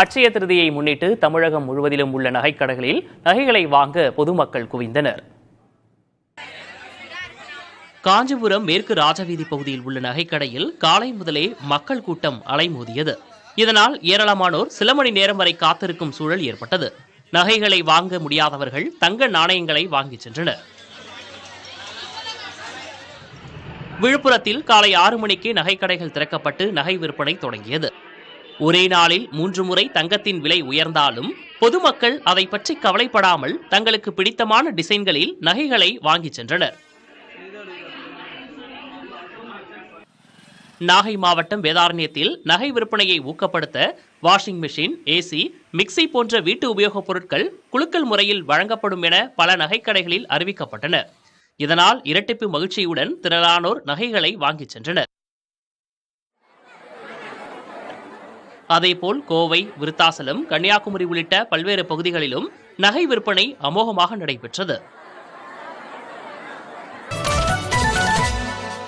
அட்சய திருதியை முன்னிட்டு தமிழகம் முழுவதிலும் உள்ள நகைக்கடைகளில் நகைகளை வாங்க பொதுமக்கள் குவிந்தனர். காஞ்சிபுரம் மேற்கு ராஜவீதி பகுதியில் உள்ள நகைக்கடையில் காலை முதலே மக்கள் கூட்டம் அலைமோதியது. இதனால் ஏராளமானோர் சில மணி நேரம் வரை காத்திருக்கும் சூழல் ஏற்பட்டது. நகைகளை வாங்க முடியாதவர்கள் தங்க நாணயங்களை வாங்கி சென்றனர். விழுப்புரத்தில் காலை 6 மணிக்கு நகைக்கடைகள் திறக்கப்பட்டு நகை விற்பனை தொடங்கியது. ஒரே நாளில் 3 முறை தங்கத்தின் விலை உயர்ந்தாலும் பொதுமக்கள் அதை பற்றி கவலைப்படாமல் தங்களுக்கு பிடித்தமான டிசைன்களில் நகைகளை வாங்கி சென்றனர். நாகை மாவட்டம் வேதாரண்யத்தில் நகை விற்பனையை ஊக்கப்படுத்த வாஷிங் மெஷின், ஏசி, மிக்சி போன்ற வீட்டு உபயோகப் பொருட்கள் குலுக்கல் முறையில் வழங்கப்படும் என பல நகைக்கடைகளில் அறிவிக்கப்பட்டன. இதனால் இரட்டிப்பு மகிழ்ச்சியுடன் திரளானோர் நகைகளை வாங்கி சென்றனர். அதேபோல் கோவை, விருத்தாசலம், கன்னியாகுமரி உள்ளிட்ட பல்வேறு பகுதிகளிலும் நகை விற்பனை அமோகமாக நடைபெற்றது.